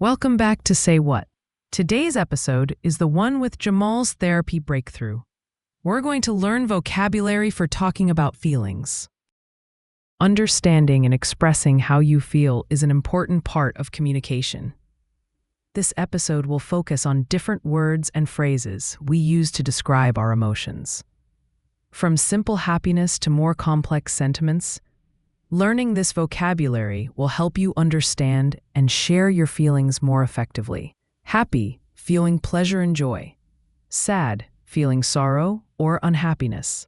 Welcome back to Say What. Today's episode is the one with Jamal's therapy breakthrough. We're going to learn vocabulary for talking about feelings. Understanding and expressing how you feel is an important part of communication. This episode will focus on different words and phrases we use to describe our emotions. From simple happiness to more complex sentiments, learning this vocabulary will help you understand and share your feelings more effectively. Happy, feeling pleasure and joy. Sad, feeling sorrow or unhappiness.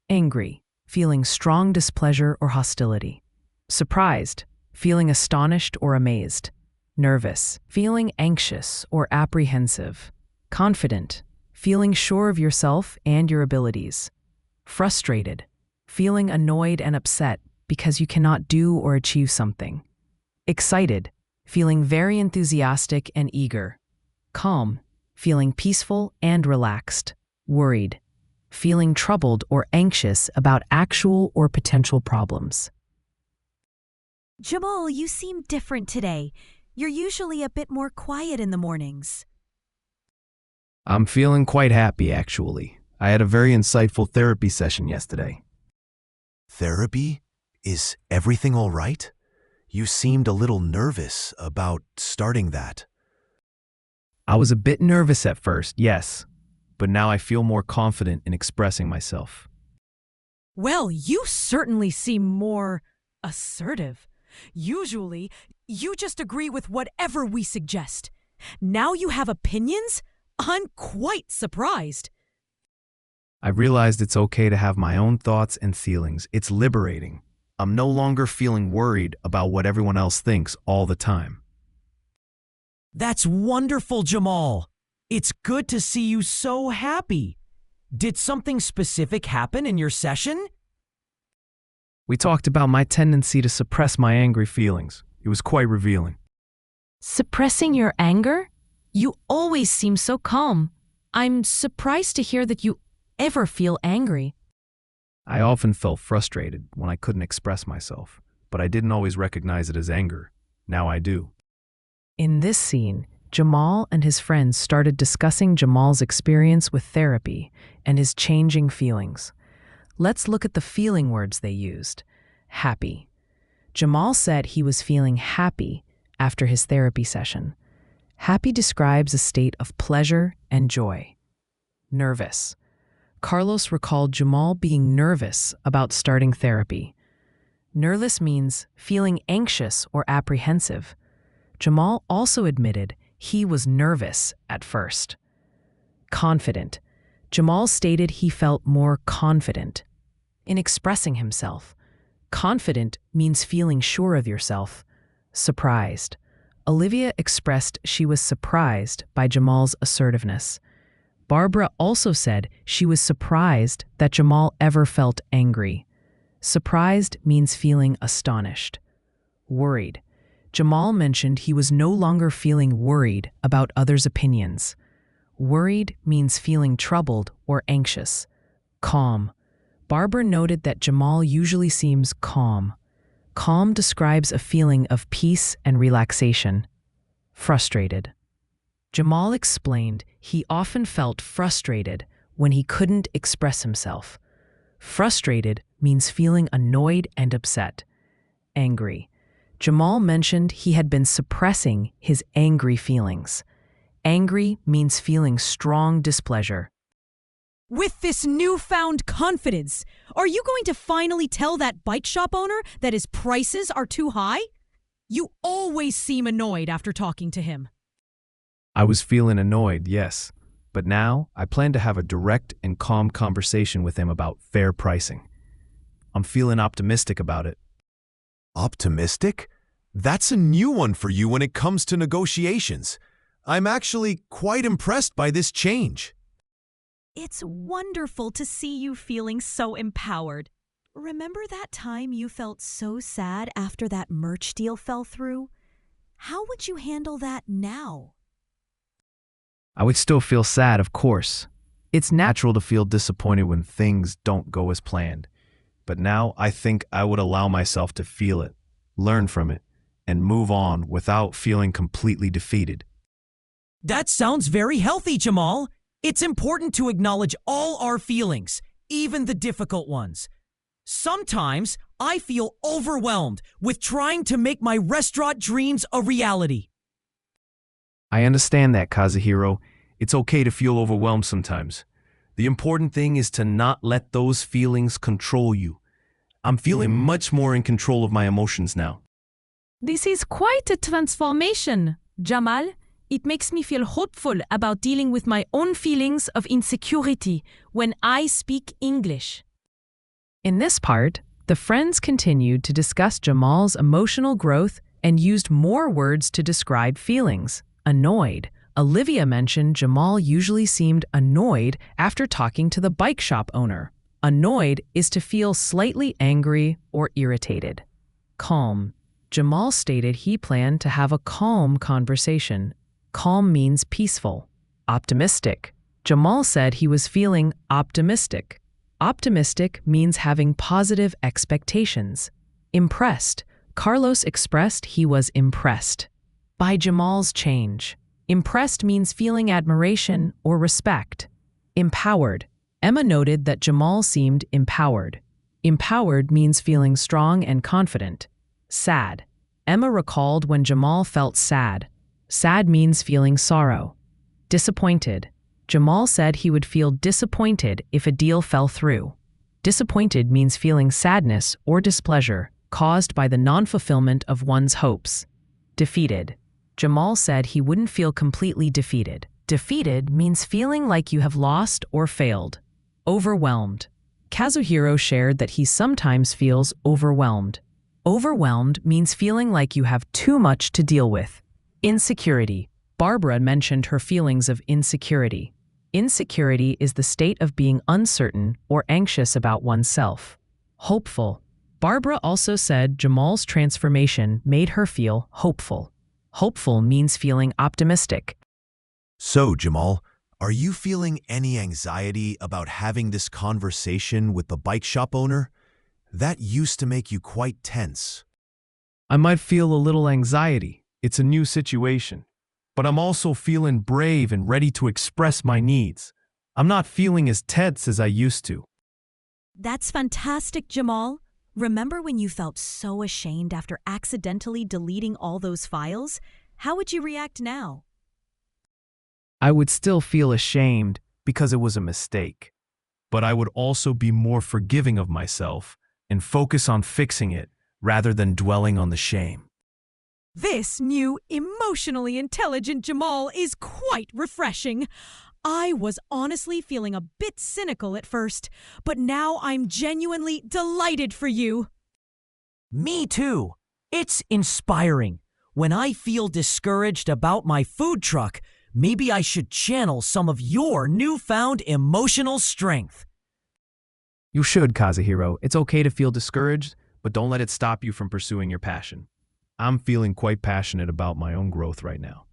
Angry, feeling strong displeasure or hostility. Surprised, feeling astonished or amazed. Nervous, feeling anxious or apprehensive. Confident, feeling sure of yourself and your abilities. Frustrated, feeling annoyed and upset because you cannot do or achieve something. Excited, feeling very enthusiastic and eager. Calm, feeling peaceful and relaxed. Worried, feeling troubled or anxious about actual or potential problems. Jamal, you seem different today. You're usually a bit more quiet in the mornings. I'm feeling quite happy, actually. I had a very insightful therapy session yesterday. Therapy? Is everything all right? You seemed a little nervous about starting that. I was a bit nervous at first, yes, but now I feel more confident in expressing myself. Well, you certainly seem more assertive. Usually, you just agree with whatever we suggest. Now you have opinions? I'm quite surprised. I realized it's okay to have my own thoughts and feelings. It's liberating. I'm no longer feeling worried about what everyone else thinks all the time. That's wonderful, Jamal. It's good to see you so happy. Did something specific happen in your session? We talked about my tendency to suppress my angry feelings. It was quite revealing. Suppressing your anger? You always seem so calm. I'm surprised to hear that you ever feel angry. I often felt frustrated when I couldn't express myself, but I didn't always recognize it as anger. Now I do. In this scene, Jamal and his friends started discussing Jamal's experience with therapy and his changing feelings. Let's look at the feeling words they used. Happy. Jamal said he was feeling happy after his therapy session. Happy describes a state of pleasure and joy. Nervous. Carlos recalled Jamal being nervous about starting therapy. Nervous means feeling anxious or apprehensive. Jamal also admitted he was nervous at first. Confident. Jamal stated he felt more confident in expressing himself. Confident means feeling sure of yourself. Surprised. Olivia expressed she was surprised by Jamal's assertiveness. Barbara also said she was surprised that Jamal ever felt angry. Surprised means feeling astonished. Worried. Jamal mentioned he was no longer feeling worried about others' opinions. Worried means feeling troubled or anxious. Calm. Barbara noted that Jamal usually seems calm. Calm describes a feeling of peace and relaxation. Frustrated. Jamal explained he often felt frustrated when he couldn't express himself. Frustrated means feeling annoyed and upset. Angry. Jamal mentioned he had been suppressing his angry feelings. Angry means feeling strong displeasure. With this newfound confidence, are you going to finally tell that bike shop owner that his prices are too high? You always seem annoyed after talking to him. I was feeling annoyed, yes, but now I plan to have a direct and calm conversation with him about fair pricing. I'm feeling optimistic about it. Optimistic? That's a new one for you when it comes to negotiations. I'm actually quite impressed by this change. It's wonderful to see you feeling so empowered. Remember that time you felt so sad after that merch deal fell through? How would you handle that now? I would still feel sad, of course. It's natural to feel disappointed when things don't go as planned. But now I think I would allow myself to feel it, learn from it, and move on without feeling completely defeated. That sounds very healthy, Jamal. It's important to acknowledge all our feelings, even the difficult ones. Sometimes I feel overwhelmed with trying to make my restaurant dreams a reality. I understand that, Kazuhiro. It's okay to feel overwhelmed sometimes. The important thing is to not let those feelings control you. I'm feeling much more in control of my emotions now. This is quite a transformation, Jamal. It makes me feel hopeful about dealing with my own feelings of insecurity when I speak English. In this part, the friends continued to discuss Jamal's emotional growth and used more words to describe feelings. Annoyed. Olivia mentioned Jamal usually seemed annoyed after talking to the bike shop owner. Annoyed is to feel slightly angry or irritated. Calm. Jamal stated he planned to have a calm conversation. Calm means peaceful. Optimistic. Jamal said he was feeling optimistic. Optimistic means having positive expectations. Impressed. Carlos expressed he was impressed by Jamal's change. Impressed means feeling admiration or respect. Empowered. Emma noted that Jamal seemed empowered. Empowered means feeling strong and confident. Sad. Emma recalled when Jamal felt sad. Sad means feeling sorrow. Disappointed. Jamal said he would feel disappointed if a deal fell through. Disappointed means feeling sadness or displeasure caused by the non-fulfillment of one's hopes. Defeated. Jamal said he wouldn't feel completely defeated. Defeated means feeling like you have lost or failed. Overwhelmed. Kazuhiro shared that he sometimes feels overwhelmed. Overwhelmed means feeling like you have too much to deal with. Insecurity. Barbara mentioned her feelings of insecurity. Insecurity is the state of being uncertain or anxious about oneself. Hopeful. Barbara also said Jamal's transformation made her feel hopeful. Hopeful means feeling optimistic. So, Jamal, are you feeling any anxiety about having this conversation with the bike shop owner? That used to make you quite tense. I might feel a little anxiety. It's a new situation. But I'm also feeling brave and ready to express my needs. I'm not feeling as tense as I used to. That's fantastic, Jamal. Remember when you felt so ashamed after accidentally deleting all those files? How would you react now? I would still feel ashamed because it was a mistake. But I would also be more forgiving of myself and focus on fixing it rather than dwelling on the shame. This new, emotionally intelligent Jamal is quite refreshing. I was honestly feeling a bit cynical at first, but now I'm genuinely delighted for you. Me too. It's inspiring. When I feel discouraged about my food truck, maybe I should channel some of your newfound emotional strength. You should, Kazuhiro. It's okay to feel discouraged, but don't let it stop you from pursuing your passion. I'm feeling quite passionate about my own growth right now.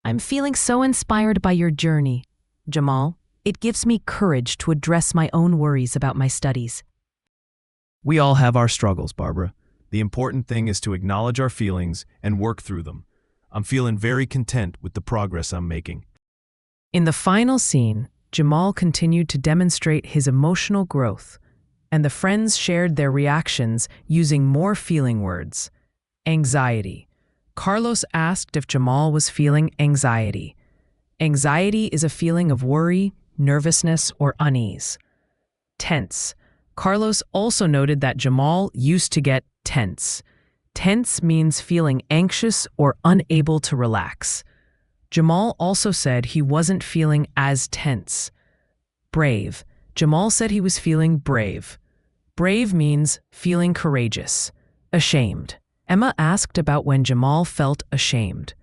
I'm feeling so inspired by your journey, Jamal. It gives me courage to address my own worries about my studies. We all have our struggles, Barbara. The important thing is to acknowledge our feelings and work through them. I'm feeling very content with the progress I'm making. In the final scene, Jamal continued to demonstrate his emotional growth, and the friends shared their reactions using more feeling words. Anxiety. Carlos asked if Jamal was feeling anxiety. Anxiety is a feeling of worry, nervousness, or unease. Tense. Carlos also noted that Jamal used to get tense. Tense means feeling anxious or unable to relax. Jamal also said he wasn't feeling as tense. Brave. Jamal said he was feeling brave. Brave means feeling courageous. Ashamed. Emma asked about when Jamal felt ashamed.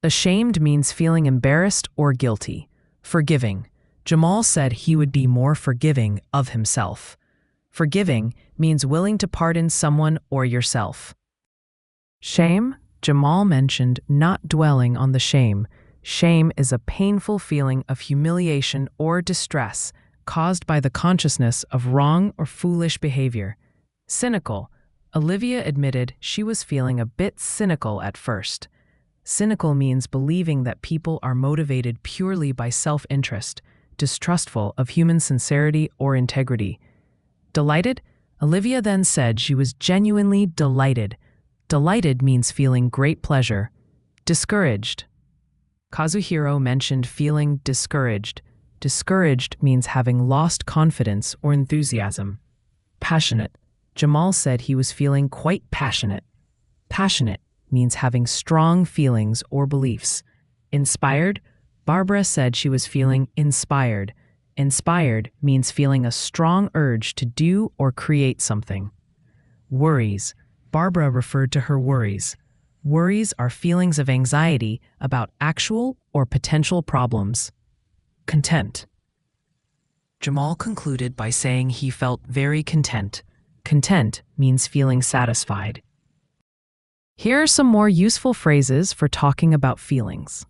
Ashamed means feeling embarrassed or guilty. Forgiving. Jamal said he would be more forgiving of himself. Forgiving means willing to pardon someone or yourself. Shame. Jamal mentioned not dwelling on the shame. Shame is a painful feeling of humiliation or distress caused by the consciousness of wrong or foolish behavior. Cynical. Olivia admitted she was feeling a bit cynical at first. Cynical means believing that people are motivated purely by self-interest, distrustful of human sincerity or integrity. Delighted? Olivia then said she was genuinely delighted. Delighted means feeling great pleasure. Discouraged. Kazuhiro mentioned feeling discouraged. Discouraged means having lost confidence or enthusiasm. Passionate. Jamal said he was feeling quite passionate. Passionate means having strong feelings or beliefs. Inspired. Barbara said she was feeling inspired. Inspired means feeling a strong urge to do or create something. Worries. Barbara referred to her worries. Worries are feelings of anxiety about actual or potential problems. Content. Jamal concluded by saying he felt very content. Content means feeling satisfied. Here are some more useful phrases for talking about feelings.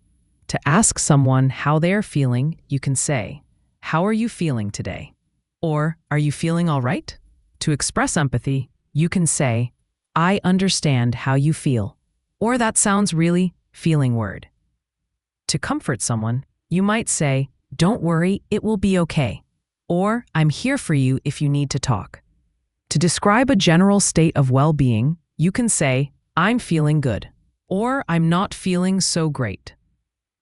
To ask someone how they are feeling, you can say, "How are you feeling today?" Or, "Are you feeling all right?" To express empathy, you can say, "I understand how you feel." Or, "That sounds really feeling word." To comfort someone, you might say, "Don't worry, it will be okay." Or, "I'm here for you if you need to talk." To describe a general state of well-being, you can say, "I'm feeling good," or "I'm not feeling so great."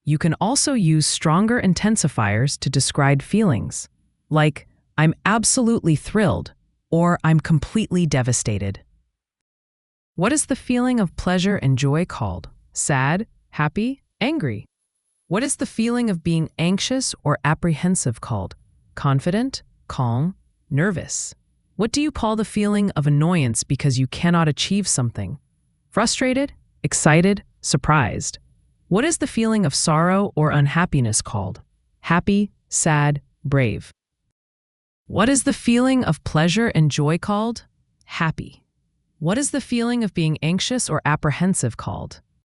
You can also use stronger intensifiers to describe feelings, like, "I'm absolutely thrilled," or "I'm completely devastated." What is the feeling of pleasure and joy called? Sad, happy, angry? What is the feeling of being anxious or apprehensive called? Confident, calm, nervous? What do you call the feeling of annoyance because you cannot achieve something? Frustrated, excited, surprised? What is the feeling of sorrow or unhappiness called? Happy, sad, brave? What is the feeling of pleasure and joy called? Happy. What is the feeling of being anxious or apprehensive called?